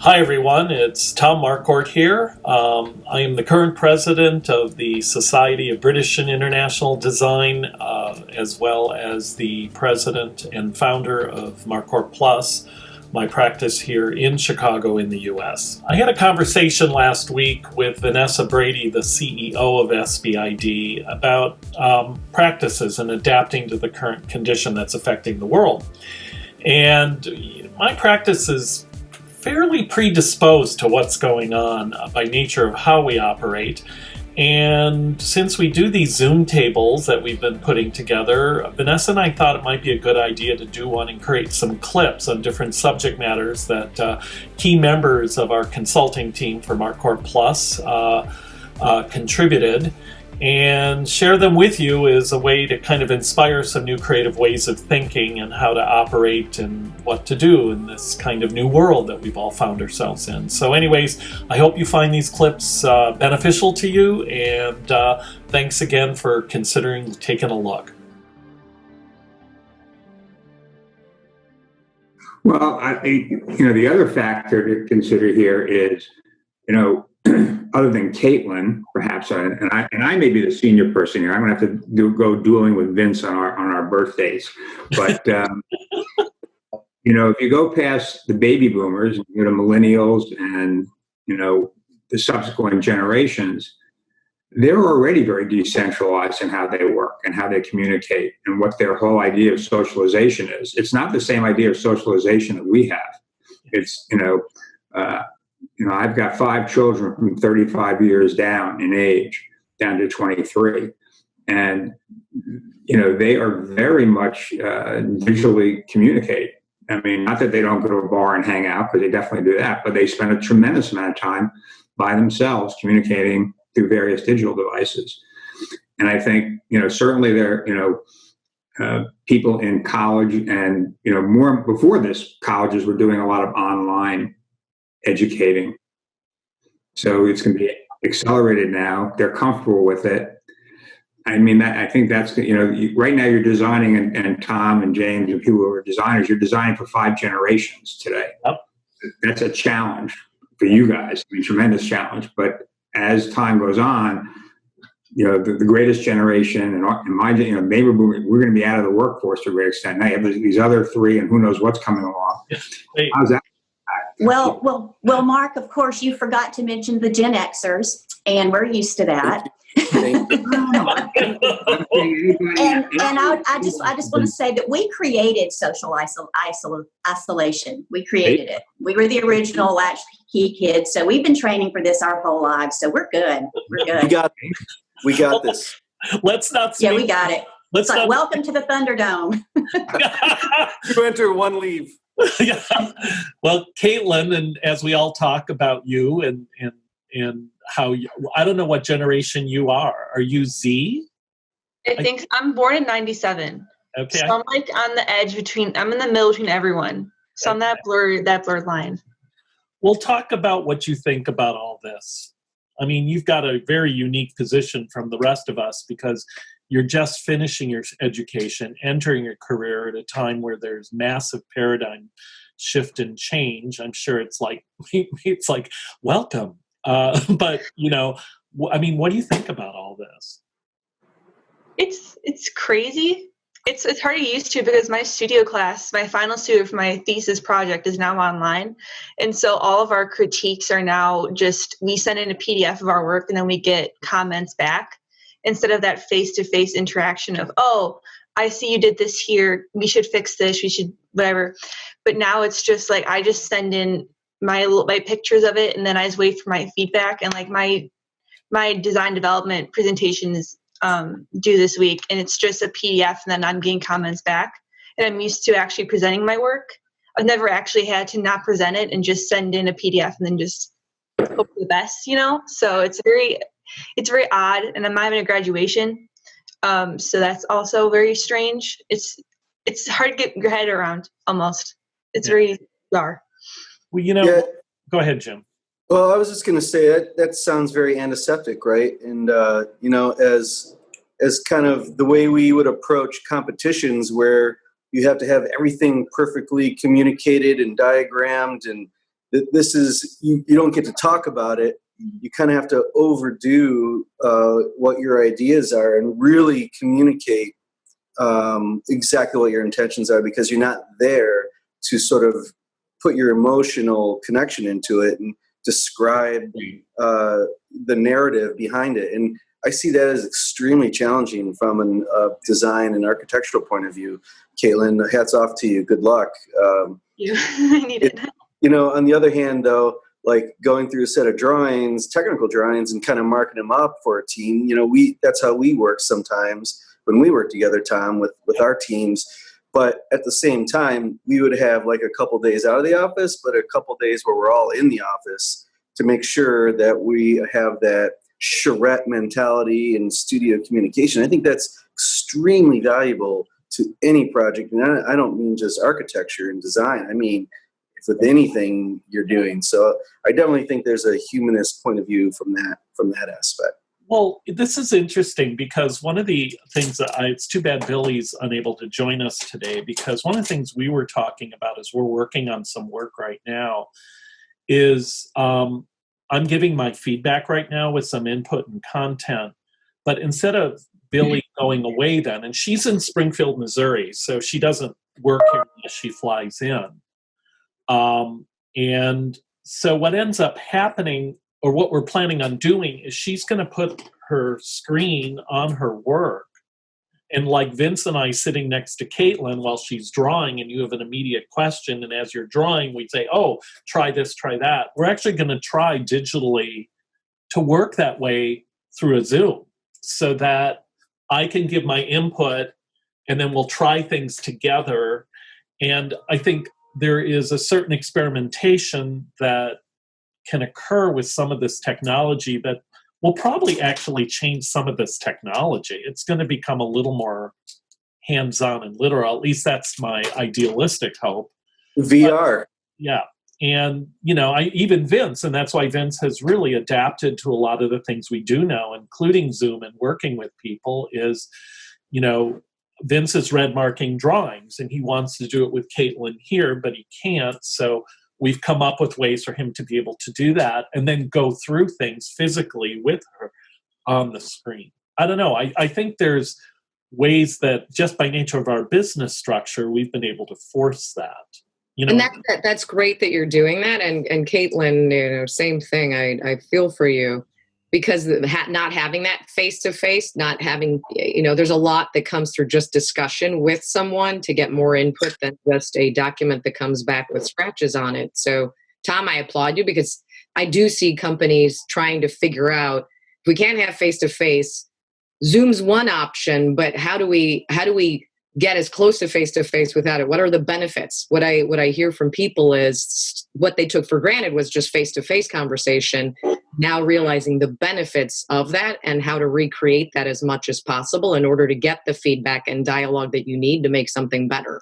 Hi, everyone. It's Tom Marquardt here. I am the current president of the Society of British and International Design, as well as the president and founder of Marquardt Plus, my practice here in Chicago in the US. I had a conversation last week with Vanessa Brady, the CEO of SBID, about practices and adapting to the current condition that's affecting the world. And my practice is fairly predisposed to what's going on by nature of how we operate. And since we do these Zoom tables that we've been putting together, Vanessa and I thought it might be a good idea to do one and create some clips on different subject matters that key members of our consulting team for Marquardt Plus contributed, and share them with you as a way to kind of inspire some new creative ways of thinking and how to operate and what to do in this kind of new world that we've all found ourselves in. So anyways, I hope you find these clips beneficial to you, and thanks again for considering taking a look. Well, the other factor to consider here is, other than Caitlin, perhaps, and I may be the senior person here. I'm gonna have to go dueling with Vince on our birthdays. But if you go past the baby boomers, the millennials, and the subsequent generations, they're already very decentralized in how they work and how they communicate and what their whole idea of socialization is. It's not the same idea of socialization that we have. It's I've got 5 children from 35 years down in age, down to 23. And, they are very much digitally communicate. I mean, not that they don't go to a bar and hang out, because they definitely do that, but they spend a tremendous amount of time by themselves communicating through various digital devices. And I think, certainly there, people in college and, more before this, colleges were doing a lot of online educating. So it's going to be accelerated now. They're comfortable with it. I mean, I think that's, right now you're designing, and Tom and James and people who are designers, you're designing for 5 generations today. Yep. That's a challenge for you guys. I mean, tremendous challenge. But as time goes on, the greatest generation and my, baby boomer, we're going to be out of the workforce to a great extent. Now you have these other 3, and who knows what's coming along. Hey. How's that? Well, Mark, of course, you forgot to mention the Gen Xers, and we're used to that. and I just want to say that we created social isolation. We created it. We were the original latchkey kids, so we've been training for this our whole lives. So we're good. We're good. We got this. Let's not. Yeah, we got it. Welcome to the Thunderdome. You enter, one leave. Yeah. Well, Caitlin, and as we all talk about you and how I don't know what generation you are. Are you Z? I think I'm born in 97. Okay. So I'm like on the edge I'm in the middle between everyone. So I'm that blurred line. We'll talk about what you think about all this. I mean, you've got a very unique position from the rest of us because you're just finishing your education, entering your career at a time where there's massive paradigm shift and change. I'm sure it's like welcome. But I mean, what do you think about all this? It's crazy. It's hard to get used to because my studio class, my final studio for my thesis project, is now online, and so all of our critiques are now just we send in a PDF of our work and then we get comments back instead of that face-to-face interaction of, oh, I see you did this here, we should fix this, we should whatever. But now it's just like I just send in my pictures of it and then I just wait for my feedback, and like my design development presentation is due this week, and it's just a PDF, and then I'm getting comments back. And I'm used to actually presenting my work. I've never actually had to not present it and just send in a PDF and then just hope for the best, So it's very odd, and I'm having a graduation, so that's also very strange. It's hard to get your head around. Almost, it's very bizarre. Well, go ahead, Jim. Well, I was just going to say that sounds very antiseptic, right? And as kind of the way we would approach competitions, where you have to have everything perfectly communicated and diagrammed, and this is, you don't get to talk about it. You kind of have to overdo what your ideas are and really communicate exactly what your intentions are, because you're not there to sort of put your emotional connection into it and describe the narrative behind it. And I see that as extremely challenging from a design and architectural point of view. Caitlin, hats off to you. Good luck. I need it. On the other hand, though, like going through a set of drawings, technical drawings, and kind of marking them up for a team, that's how we work sometimes when we work together, Tom, with our teams. But at the same time, we would have like a couple days out of the office, but a couple days where we're all in the office to make sure that we have that charrette mentality and studio communication. I think that's extremely valuable to any project. And I don't mean just architecture and design. I mean, with anything you're doing. So I definitely think there's a humanist point of view from that aspect. Well, this is interesting because one of the things that it's too bad Billy's unable to join us today, because one of the things we were talking about as we're working on some work right now is I'm giving my feedback right now with some input and content, but instead of Billy going away then, and she's in Springfield, Missouri, so she doesn't work here unless she flies in. And so what ends up happening, or what we're planning on doing, is she's going to put her screen on her work. And like Vince and I sitting next to Caitlin while she's drawing, and you have an immediate question, and as you're drawing, we say, oh, try this, try that. We're actually going to try digitally to work that way through a Zoom so that I can give my input and then we'll try things together. And I think there is a certain experimentation that can occur with some of this technology that will probably actually change some of this technology. It's going to become a little more hands-on and literal. At least that's my idealistic hope. VR. Yeah. And, even Vince, and that's why Vince has really adapted to a lot of the things we do now, including Zoom and working with people, is, Vince is red marking drawings and he wants to do it with Caitlin here, but he can't. So we've come up with ways for him to be able to do that and then go through things physically with her on the screen. I don't know. I think there's ways that just by nature of our business structure, we've been able to force that. And that's great that you're doing that. And Caitlin, same thing. I feel for you. Because not having that face-to-face, not having, there's a lot that comes through just discussion with someone to get more input than just a document that comes back with scratches on it. So, Tom, I applaud you, because I do see companies trying to figure out, if we can't have face-to-face, Zoom's one option, but how do we get as close to face-to-face without it? What are the benefits? What I hear from people is what they took for granted was just face-to-face conversation. Now realizing the benefits of that and how to recreate that as much as possible in order to get the feedback and dialogue that you need to make something better.